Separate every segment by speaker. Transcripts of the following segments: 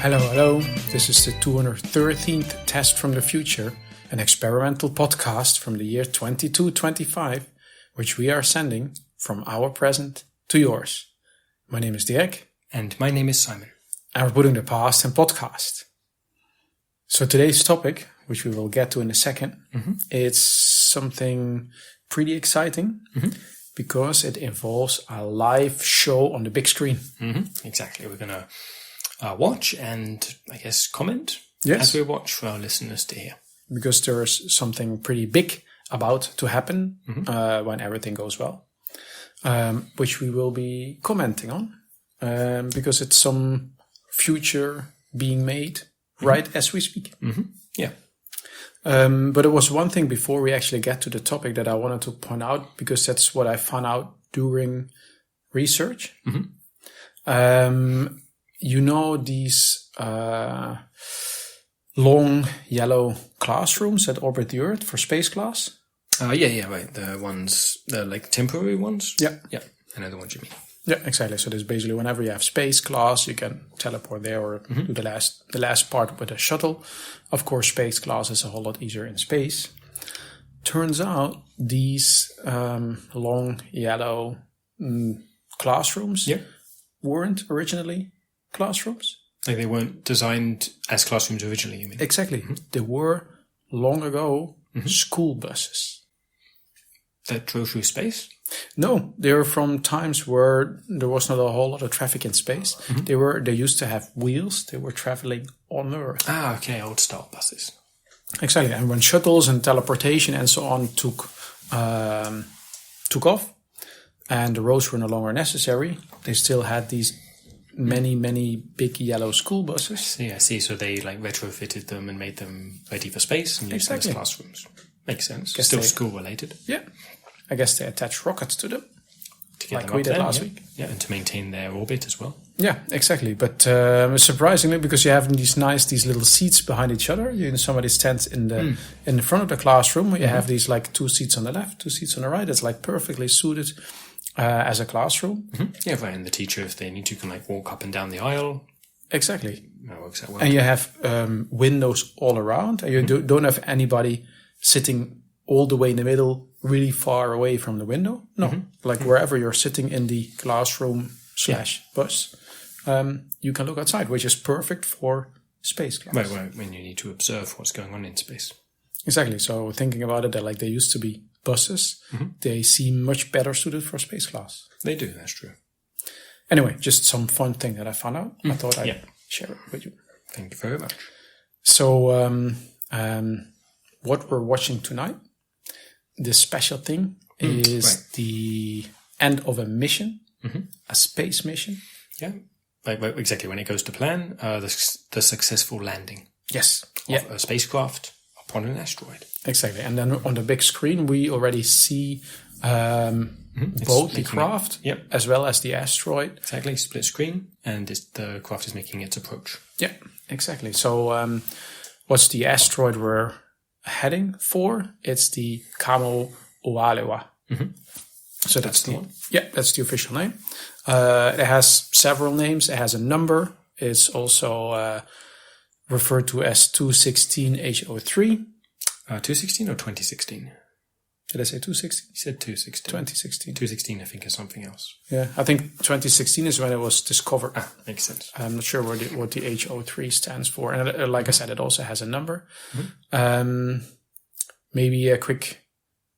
Speaker 1: Hello, hello. This is the 213th Test from the Future, an experimental podcast from the year 2225, which we are sending from our present to yours. My name is Dirk.
Speaker 2: And my name is Simon.
Speaker 1: And we're putting the past in podcast. So today's topic, which we will get to in a second, it's something pretty exciting because it involves a live show on the big screen.
Speaker 2: Exactly. We're going to watch and, I guess, comment as we watch for our listeners to hear.
Speaker 1: Because there's something pretty big about to happen when everything goes well, which we will be commenting on because it's some future being made right as we speak.
Speaker 2: Yeah.
Speaker 1: But there was one thing before we actually get to the topic that I wanted to point out, because that's what I found out during research. You know, these long yellow classrooms that orbit the Earth for space class?
Speaker 2: Right. The ones, the like temporary ones?
Speaker 1: Yeah.
Speaker 2: I know the ones you mean.
Speaker 1: Yeah, exactly. So there's basically whenever you have space class, you can teleport there or do the last part with a shuttle. Of course, space class is a whole lot easier in space. Turns out these long yellow classrooms weren't originally classrooms.
Speaker 2: Like they weren't designed as classrooms originally, you mean?
Speaker 1: Exactly. They were long ago school buses.
Speaker 2: That drove through space?
Speaker 1: No, they were from times where there was not a whole lot of traffic in space. They used to have wheels. They were traveling on Earth.
Speaker 2: Ah, okay, old style buses.
Speaker 1: Exactly. And when shuttles and teleportation and so on took off, and the roads were no longer necessary, they still had these many big yellow school buses.
Speaker 2: I see. So they like retrofitted them and made them ready for space and used them as classrooms. Makes sense. Still school related.
Speaker 1: Yeah. I guess they attached rockets to them,
Speaker 2: To get
Speaker 1: like
Speaker 2: them
Speaker 1: we
Speaker 2: up
Speaker 1: did
Speaker 2: there,
Speaker 1: last week.
Speaker 2: Yeah, and to maintain their orbit as well.
Speaker 1: Yeah, exactly. But surprisingly, because you have these little seats behind each other, somebody stands in the front of the classroom. You have these like 2 seats on the left, 2 seats on the right. It's like perfectly suited as a classroom.
Speaker 2: Yeah, right. And the teacher, if they need to, can like walk up and down the aisle.
Speaker 1: Exactly.
Speaker 2: That works out well.
Speaker 1: And you have windows all around, and you don't have anybody sitting all the way in the middle, really far away from the window. No, like wherever you're sitting in the classroom / bus, you can look outside, which is perfect for space class.
Speaker 2: Right, when you need to observe what's going on in space.
Speaker 1: Exactly. So thinking about it, they used to be buses. They seem much better suited for space class.
Speaker 2: They do, that's true.
Speaker 1: Anyway, just some fun thing that I found out. I thought I'd share it with you.
Speaker 2: Thank you very much.
Speaker 1: So what we're watching tonight, this special thing is the end of a mission, a space mission.
Speaker 2: Yeah, right, exactly. When it goes to plan, the successful landing of a spacecraft upon an asteroid.
Speaker 1: Exactly. And then on the big screen, we already see both the craft as well as the asteroid.
Speaker 2: Exactly, split screen, and the craft is making its approach.
Speaker 1: Yeah, exactly. So what's the asteroid we're heading for? It's the Kamo oalewa. So that's the one. Yeah, that's the official name. It has several names. It has a number. It's also referred to as 216H03.
Speaker 2: 216 or 2016?
Speaker 1: Did I say 216?
Speaker 2: You said 216.
Speaker 1: 2016.
Speaker 2: 216, I think, is something else.
Speaker 1: Yeah, I think 2016 is when it was discovered.
Speaker 2: Makes sense.
Speaker 1: I'm not sure what the H03 stands for. And like I said, it also has a number. Maybe a quick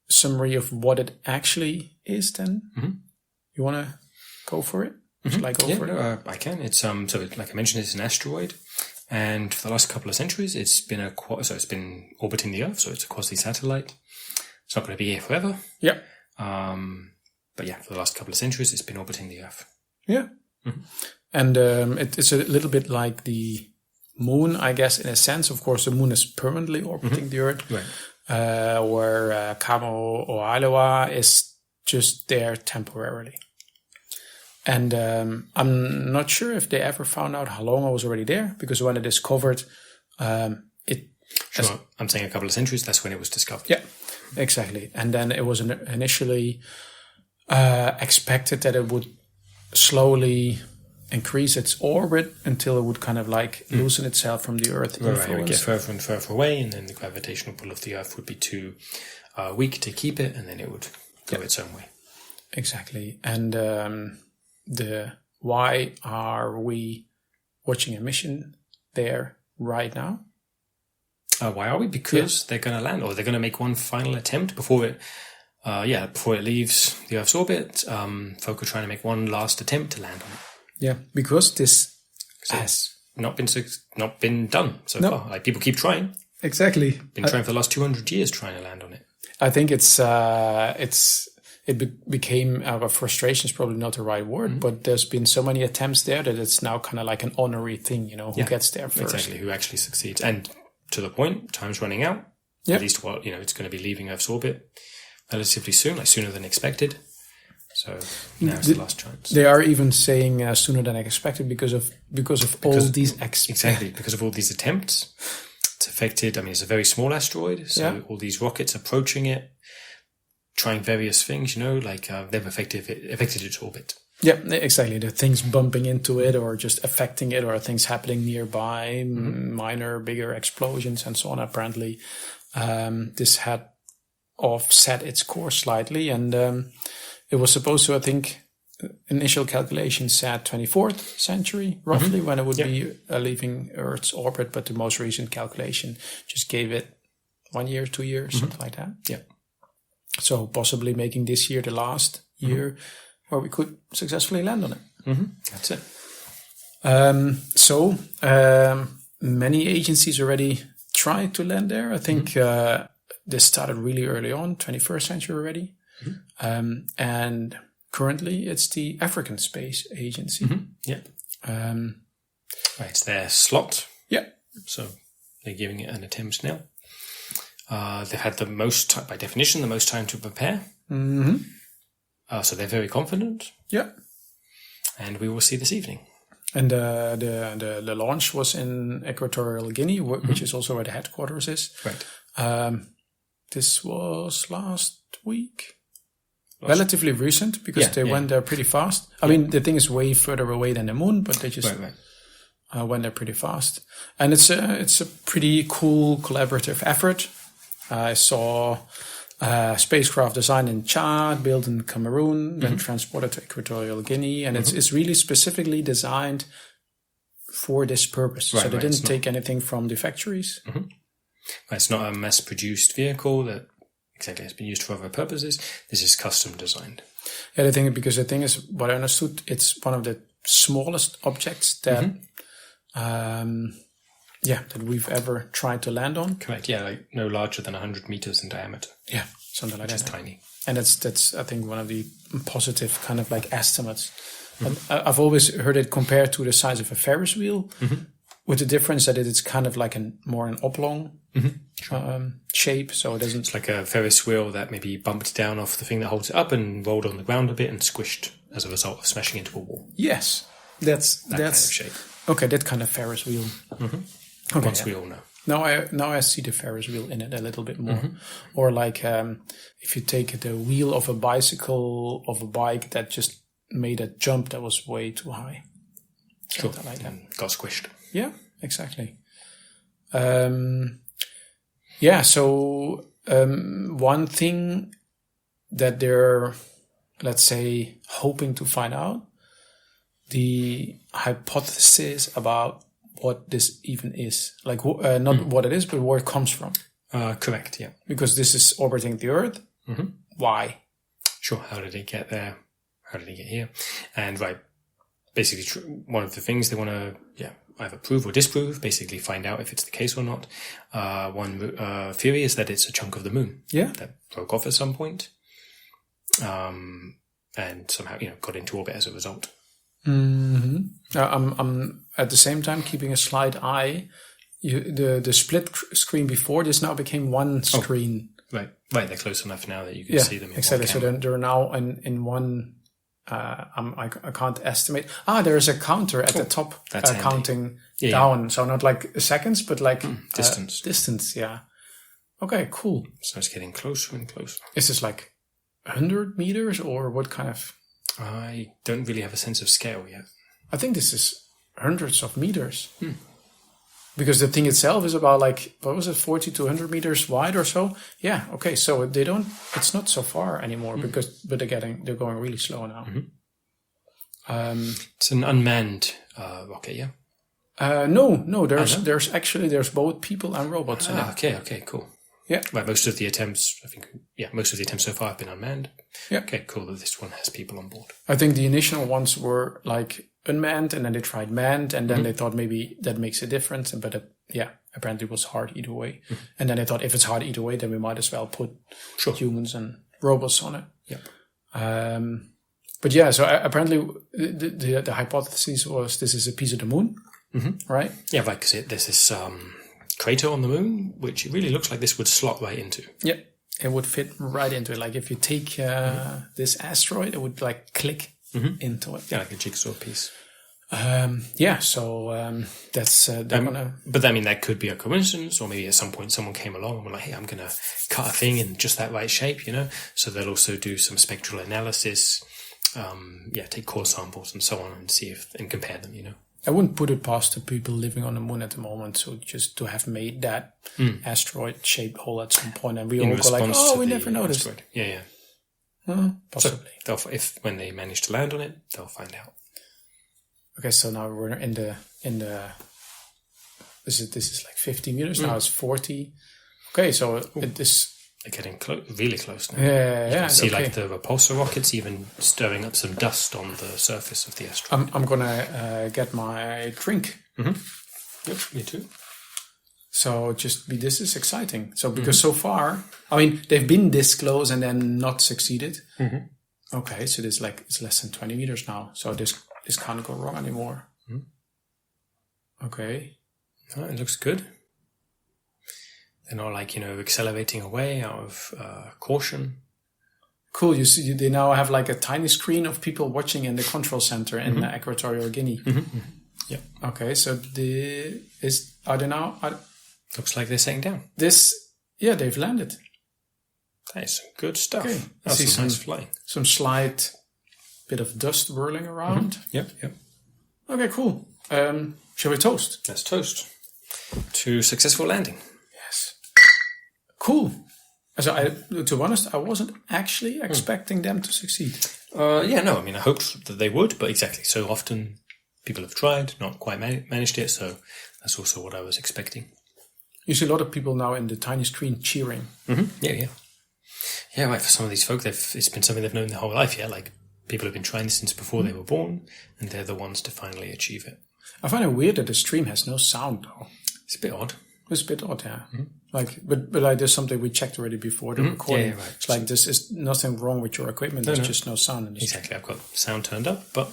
Speaker 1: summary of what it actually is then. You want to go for it? Shall I go for it?
Speaker 2: I can. It's so like I mentioned, it's an asteroid. And for the last couple of centuries, it's been it's been orbiting the Earth, so it's a quasi-satellite. It's not going to be here forever.
Speaker 1: Yeah.
Speaker 2: But yeah, for the last couple of centuries, it's been orbiting the Earth.
Speaker 1: Yeah. And it's a little bit like the moon, I guess, in a sense. Of course, the moon is permanently orbiting the Earth, where Kamo oalewa is just there temporarily. And I'm not sure if they ever found out how long I was already there, because when it discovered,
Speaker 2: I'm saying a couple of centuries, that's when it was discovered.
Speaker 1: Yeah, exactly. And then it was initially expected that it would slowly increase its orbit until it would kind of like loosen itself from the Earth influence.
Speaker 2: Right, it would get further and further away, and then the gravitational pull of the Earth would be too weak to keep it, and then it would go its own way.
Speaker 1: Exactly. And why are we watching a mission there right now?
Speaker 2: Why are we? Because they're going to land, or they're going to make one final attempt before it leaves the Earth's orbit. Folk are trying to make one last attempt to land on it.
Speaker 1: Yeah, because this has
Speaker 2: not been done so far. Like, people keep trying.
Speaker 1: Exactly.
Speaker 2: Been trying for the last 200 years trying to land on it.
Speaker 1: I think became frustration is probably not the right word, but there's been so many attempts there that it's now kind of like an honorary thing, who gets there first.
Speaker 2: Exactly, who actually succeeds. And to the point, time's running out. At least it's going to be leaving Earth's orbit relatively soon, like sooner than expected. So now's the last chance.
Speaker 1: They are even saying sooner than expected because of all these
Speaker 2: because of all these attempts. It's affected. I mean, it's a very small asteroid, so all these rockets approaching it, trying various things. They've affected its orbit.
Speaker 1: Yeah, exactly. The things bumping into it, or just affecting it, or things happening nearby, minor, bigger explosions, and so on. Apparently, this had offset its course slightly, and it was supposed to, I think, initial calculations said 24th century, roughly, when it would be leaving Earth's orbit, but the most recent calculation just gave it 1 year, 2 years, something like that. Yeah. So possibly making this year the last year where we could successfully land on it.
Speaker 2: That's it.
Speaker 1: So many agencies already tried to land there. I think this started really early on, 21st century already. And currently it's the African Space Agency.
Speaker 2: It's their slot.
Speaker 1: Yeah.
Speaker 2: So they're giving it an attempt now. They've had the most, by definition, the most time to prepare. So they're very confident.
Speaker 1: Yeah.
Speaker 2: And we will see this evening.
Speaker 1: And the launch was in Equatorial Guinea, which is also where the headquarters is.
Speaker 2: Right.
Speaker 1: This was last week. Relatively recent, because they went there pretty fast. I mean, the thing is way further away than the moon, but they just went there pretty fast. And it's a pretty cool collaborative effort. I saw spacecraft designed in Chad, built in Cameroon, then transported to Equatorial Guinea, and it's really specifically designed for this purpose. So they didn't take anything from the factories.
Speaker 2: It's not a mass-produced vehicle that exactly has been used for other purposes. This is custom designed.
Speaker 1: Yeah, the thing is, what I understood, it's one of the smallest objects that that we've ever tried to land on.
Speaker 2: Correct. Yeah, like no larger than 100 meters in diameter.
Speaker 1: Yeah, something like that.
Speaker 2: Just tiny.
Speaker 1: And that's I think one of the positive kind of like estimates. I've always heard it compared to the size of a Ferris wheel, with the difference that it's kind of like more an oblong shape. So it doesn't. It's
Speaker 2: like a Ferris wheel that maybe bumped down off the thing that holds it up and rolled on the ground a bit and squished as a result of smashing into a wall.
Speaker 1: Yes, that's
Speaker 2: kind of shape.
Speaker 1: Okay, that kind of Ferris wheel.
Speaker 2: Okay, once we all know.
Speaker 1: Now I see the Ferris wheel in it a little bit more. Or like if you take the wheel of a bicycle, of a bike that just made a jump that was way too high. Something like that.
Speaker 2: Got squished.
Speaker 1: Yeah, exactly. So one thing that they're, let's say, hoping to find out, the hypothesis about what this even is. Like, not what it is, but where it comes from.
Speaker 2: Correct, yeah.
Speaker 1: Because this is orbiting the Earth. Why?
Speaker 2: Sure, how did it get there? How did it get here? And basically one of the things they want to either prove or disprove, basically find out if it's the case or not. One theory is that it's a chunk of the moon that broke off at some point, and somehow got into orbit as a result. I'm at the same time keeping a slight eye. The split screen before this now became one screen. Right. They're close enough now that you can see them.
Speaker 1: Exactly. So they're now in one. I can't estimate. There's a counter at the top, counting down. So not like seconds, but like
Speaker 2: distance.
Speaker 1: Distance. Yeah. Okay. Cool.
Speaker 2: So it's getting closer and closer.
Speaker 1: Is this like 100 meters or what kind of?
Speaker 2: I don't really have a sense of scale yet.
Speaker 1: I think this is hundreds of meters. Because the thing itself is about 40 to 100 meters wide or so. Yeah, okay, so it's not so far anymore but they're going really slow now.
Speaker 2: It's an unmanned rocket, yeah?
Speaker 1: No, there's both people and robots in it.
Speaker 2: Okay, cool.
Speaker 1: Yeah.
Speaker 2: Right, most of the attempts so far have been unmanned.
Speaker 1: Yeah.
Speaker 2: Okay, cool that this one has people on board.
Speaker 1: I think the initial ones were unmanned, and then they tried manned, and then they thought maybe that makes a difference, but apparently it was hard either way. And then they thought if it's hard either way, then we might as well put humans and robots on it.
Speaker 2: Yeah.
Speaker 1: But yeah, so apparently the hypothesis was this is a piece of the moon, right?
Speaker 2: Yeah, right, because there's this crater on the moon, which it really looks like this would slot right into.
Speaker 1: Yeah, it would fit right into it. Like if you take this asteroid, it would click into it.
Speaker 2: Yeah, like a jigsaw piece.
Speaker 1: So that's they're gonna.
Speaker 2: But I mean, that could be a coincidence, or maybe at some point someone came along and were like, "Hey, I'm gonna cut a thing in just that right shape," So they'll also do some spectral analysis, take core samples and so on, and see and compare them.
Speaker 1: I wouldn't put it past the people living on the moon at the moment, so just to have made that asteroid-shaped hole at some point, and we all go like, "Oh, we never noticed."
Speaker 2: Asteroid. Yeah.
Speaker 1: Possibly.
Speaker 2: So if when they manage to land on it, they'll find out.
Speaker 1: Okay, so now we're in the. This is 50 meters now. It's 40. Okay, so it is.
Speaker 2: They're getting really close now.
Speaker 1: Yeah,
Speaker 2: you can see the repulsor rockets even stirring up some dust on the surface of the asteroid.
Speaker 1: I'm gonna get my drink.
Speaker 2: Yep, me too.
Speaker 1: So this is exciting. So because so far, I mean, they've been this close and then not succeeded. Okay, so there's it's less than 20 meters now. So this can't go wrong anymore. Okay.
Speaker 2: Oh, it looks good. They're not accelerating away out of caution.
Speaker 1: Cool. You see, they now have a tiny screen of people watching in the control center in Equatorial Guinea.
Speaker 2: Yeah.
Speaker 1: Okay. So are they now?
Speaker 2: Looks like they're setting down.
Speaker 1: They've landed.
Speaker 2: That is some good stuff.
Speaker 1: Okay.
Speaker 2: That's some nice flying.
Speaker 1: Some slight bit of dust whirling around.
Speaker 2: Yep.
Speaker 1: Okay, cool. Shall we toast?
Speaker 2: Let's toast to successful landing.
Speaker 1: Yes. Cool. So, to be honest, I wasn't actually expecting them to succeed.
Speaker 2: I hoped that they would, but exactly. So often people have tried, not quite managed it, so that's also what I was expecting.
Speaker 1: You see a lot of people now in the tiny screen cheering.
Speaker 2: Yeah. Yeah, right, for some of these folk, it's been something they've known their whole life, people have been trying this since before they were born, and they're the ones to finally achieve it.
Speaker 1: I find it weird that the stream has no sound, though.
Speaker 2: It's a bit odd.
Speaker 1: It's a bit odd, yeah. But there's something we checked already before the recording.
Speaker 2: Yeah, right.
Speaker 1: It's this is nothing wrong with your equipment. There's just no sound in the stream.
Speaker 2: Exactly. I've got sound turned up, but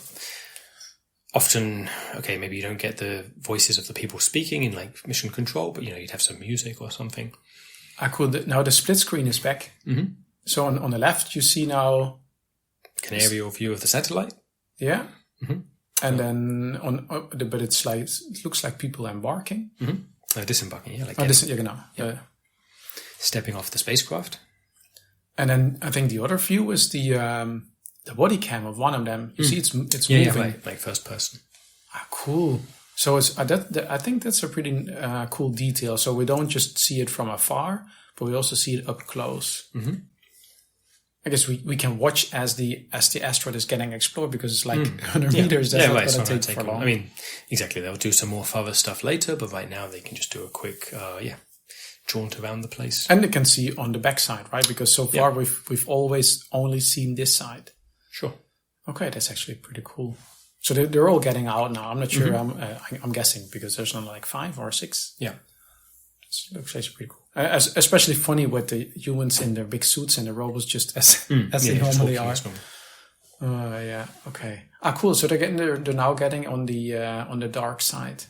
Speaker 2: often, maybe you don't get the voices of the people speaking in mission control, but you'd have some music or something.
Speaker 1: Now the split screen is back. So on the left, you see now
Speaker 2: an aerial view of the satellite.
Speaker 1: Yeah. And then but it looks like people embarking.
Speaker 2: Disembarking,
Speaker 1: yeah.
Speaker 2: Stepping off the spacecraft.
Speaker 1: And then I think the other view is the body cam of one of them. You see, it's moving.
Speaker 2: Yeah, right. First person.
Speaker 1: Cool. So I think that's a pretty cool detail. So we don't just see it from afar, but we also see it up close. I guess we can watch as the asteroid is getting explored because it's 100 meters. That's not going to take for long.
Speaker 2: I mean, exactly. They'll do some more further stuff later, but right now they can just do a quick, jaunt around the place.
Speaker 1: And they can see on the backside, right? Because so far we've always only seen this side.
Speaker 2: Sure.
Speaker 1: Okay, that's actually pretty cool. So they're all getting out now. I'm not sure. I'm guessing because there's only 5 or 6.
Speaker 2: Yeah.
Speaker 1: It looks actually pretty cool. Especially funny with the humans in their big suits and the robots just as they normally are. Okay. Cool. So they're now getting on the dark side.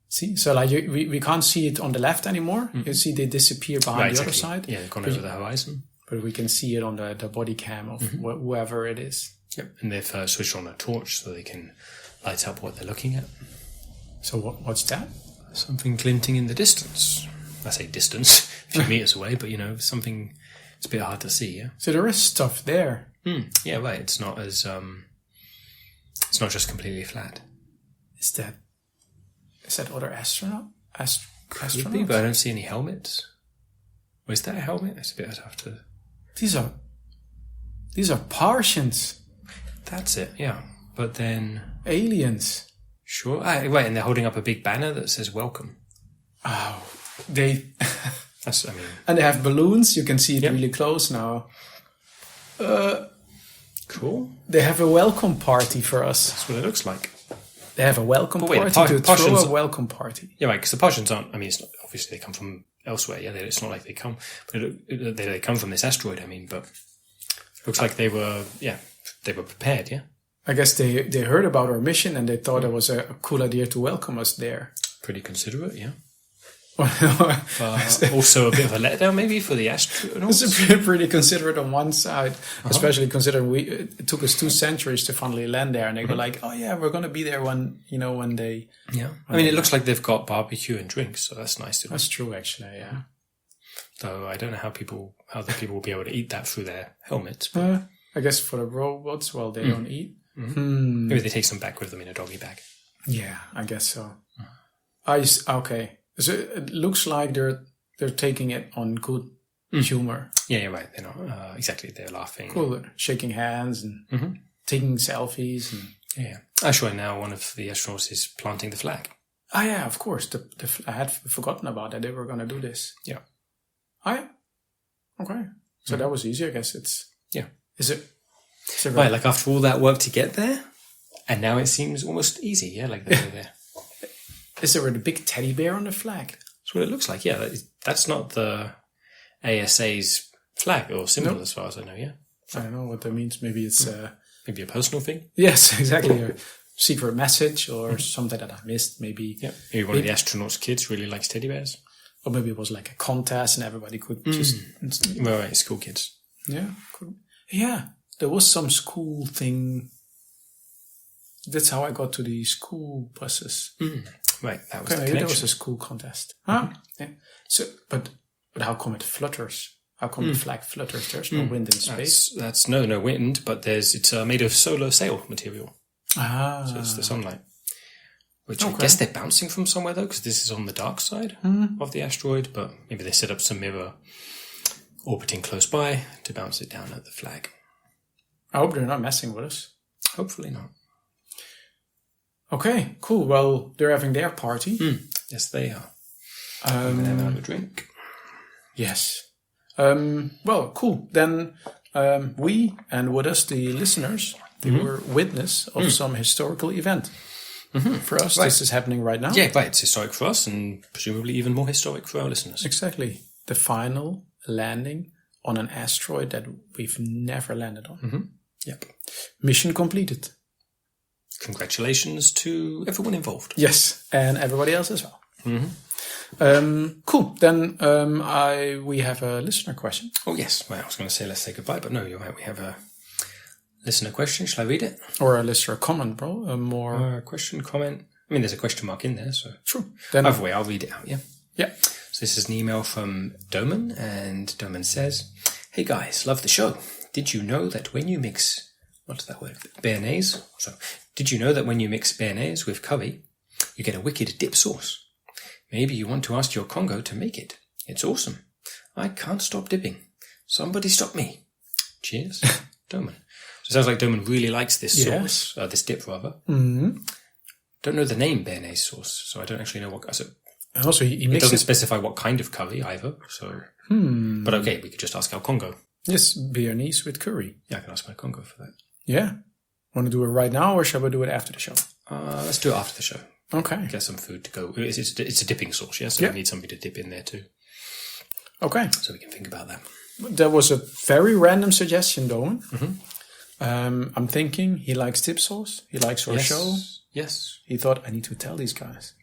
Speaker 1: See, so we can't see it on the left anymore. You see, they disappear behind the other side.
Speaker 2: Yeah, they've gone over the horizon.
Speaker 1: But we can see it on the body cam of whoever it is.
Speaker 2: Yep, and they've switched on a torch so they can light up what they're looking at.
Speaker 1: So what's that?
Speaker 2: Something glinting in the distance. I say distance, a few meters away, but something. It's a bit hard to see. Yeah.
Speaker 1: So there is stuff there.
Speaker 2: Yeah, right. It's not as. It's not just completely flat.
Speaker 1: Is that other astronaut?
Speaker 2: Could be, but I don't see any helmets. Or is that a helmet? That's a bit. I'd have to.
Speaker 1: These are Partians.
Speaker 2: That's it. Yeah, but then
Speaker 1: aliens.
Speaker 2: Sure. Right, and they're holding up a big banner that says "Welcome."
Speaker 1: Oh, they.
Speaker 2: That's. I mean.
Speaker 1: And they have balloons. You can see it really close now.
Speaker 2: Cool.
Speaker 1: They have a welcome party for us.
Speaker 2: That's what it looks like.
Speaker 1: They have a welcome party to throw a welcome party.
Speaker 2: Yeah, right, because the Partians aren't... I mean, it's not, obviously they come from elsewhere. Yeah, it's not like they come... But they come from this asteroid, I mean, but it looks like they were prepared, yeah?
Speaker 1: I guess they heard about our mission and they thought it was a cool idea to welcome us there.
Speaker 2: Pretty considerate, yeah. Also a bit of a letdown maybe for the astronauts.
Speaker 1: It's pretty considerate on one side, especially considering it took us 2 centuries to finally land there, and they were like, "Oh yeah, we're going to be there when they."
Speaker 2: Yeah, I mean, it looks like they've got barbecue and drinks, so that's nice to know.
Speaker 1: That's true, actually. Yeah.
Speaker 2: Though I don't know how the people will be able to eat that through their helmets.
Speaker 1: I guess for the robots, well, they don't eat. Mm-hmm.
Speaker 2: Maybe they take some back with them in a doggy bag.
Speaker 1: Yeah, I guess so. Okay. So it looks like they're taking it on good humor.
Speaker 2: Yeah, you're right. They're not exactly. They're laughing.
Speaker 1: Cool. They're shaking hands and taking selfies. And
Speaker 2: yeah. Sure. Now one of the astronauts is planting the flag.
Speaker 1: Oh yeah, of course. I had forgotten about that. They were going to do this.
Speaker 2: Yeah.
Speaker 1: Oh yeah. Okay. So that was easy, I guess. Is it
Speaker 2: right? Like after all that work to get there, and now it seems almost easy. Yeah, like they're there.
Speaker 1: Is there a big teddy bear on the flag?
Speaker 2: That's what it looks like, yeah. That's not the ASA's flag or symbol as far as I know, yeah.
Speaker 1: I don't know what that means. Maybe it's...
Speaker 2: maybe a personal thing?
Speaker 1: Yes, exactly. A secret message or something that I missed, maybe.
Speaker 2: Yeah. Maybe one of the astronauts' kids really likes teddy bears.
Speaker 1: Or maybe it was like a contest and everybody could just...
Speaker 2: Well, right, school kids.
Speaker 1: Yeah. Yeah. There was some school thing... That's how I got to the school buses.
Speaker 2: Right, that was the
Speaker 1: connection. There was a school contest. Yeah. So, but how come it flutters? How come the flag flutters? There's no wind in space.
Speaker 2: That's no wind, but it's made of solar sail material.
Speaker 1: So
Speaker 2: it's the sunlight. Which I guess they're bouncing from somewhere though, because this is on the dark side of the asteroid. But maybe they set up some mirror orbiting close by to bounce it down at the flag.
Speaker 1: I hope they're not messing with us.
Speaker 2: Hopefully not.
Speaker 1: Okay, cool. Well, they're having their party.
Speaker 2: Yes, they are. And then have a drink.
Speaker 1: Yes. Well, cool. Then we, and with us, the listeners, they were witness of some historical event. For us, this is happening right now.
Speaker 2: Yeah, right. It's historic for us and presumably even more historic for our listeners.
Speaker 1: Exactly. The final landing on an asteroid that we've never landed on.
Speaker 2: Yep.
Speaker 1: Mission completed.
Speaker 2: Congratulations to everyone involved.
Speaker 1: Yes, and everybody else as well. Cool. Then we have a listener question.
Speaker 2: Oh, yes. Well, I was going to say let's say goodbye, but no, you're right. We have a listener question. Shall I read it?
Speaker 1: Or a listener comment, bro. More
Speaker 2: question, comment. I mean, there's a question mark in there, so...
Speaker 1: True. Then
Speaker 2: either way, I'll read it out, yeah?
Speaker 1: Yeah.
Speaker 2: So this is an email from Domen, and Domen says, "Hey guys, love the show. Did you know that when you mix... What's that word? Béarnaise. So, did you know that when you mix béarnaise with curry, you get a wicked dip sauce? Maybe you want to ask your Congo to make it. It's awesome. I can't stop dipping. Somebody stop me. Cheers, Domen." So it sounds like Domen really likes this sauce, this dip rather. Don't know the name béarnaise sauce, so I don't actually know what. So
Speaker 1: and also, he
Speaker 2: doesn't specify what kind of curry either. So, but okay, we could just ask our Congo.
Speaker 1: Yes, béarnaise with curry.
Speaker 2: Yeah, I can ask my Congo for that.
Speaker 1: Yeah. Want to do it right now, or shall we do it after the show?
Speaker 2: Let's do it after the show.
Speaker 1: Okay.
Speaker 2: Get some food to go. It's a dipping sauce, yeah? So we need something to dip in there too.
Speaker 1: Okay.
Speaker 2: So we can think about that.
Speaker 1: That was a very random suggestion, Domen. I'm thinking he likes dip sauce. He likes our show.
Speaker 2: Yes.
Speaker 1: He thought, I need to tell these guys.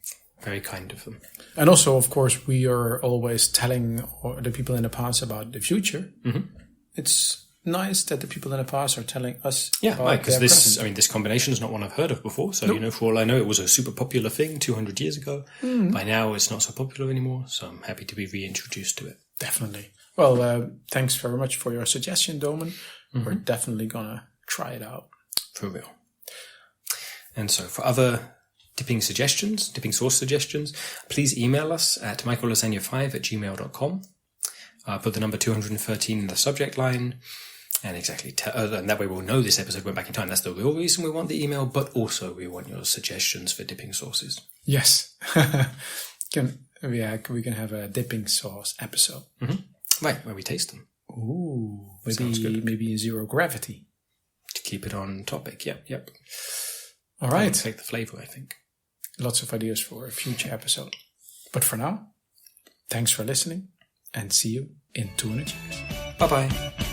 Speaker 2: Very kind of them.
Speaker 1: And also, of course, we are always telling the people in the past about the future. It's nice that the people in the past are telling us.
Speaker 2: Yeah, right. Because this combination is not one I've heard of before. So for all I know, it was a super popular thing 200 years ago. By now, it's not so popular anymore. So I'm happy to be reintroduced to it.
Speaker 1: Definitely. Well, thanks very much for your suggestion, Domen. We're definitely gonna try it out
Speaker 2: for real. And so for other dipping sauce suggestions, please email us at michaellasagna5@gmail.com. Put the number 213 in the subject line, and and that way we'll know this episode went back in time. That's the real reason we want the email, but also we want your suggestions for dipping sauces.
Speaker 1: Yes. We can have a dipping sauce episode.
Speaker 2: Mm-hmm. Right, where we taste them.
Speaker 1: Ooh, maybe in zero gravity.
Speaker 2: To keep it on topic, yep.
Speaker 1: All right.
Speaker 2: Take the flavor, I think.
Speaker 1: Lots of ideas for a future episode. But for now, thanks for listening, and see you in 200 years.
Speaker 2: Bye-bye.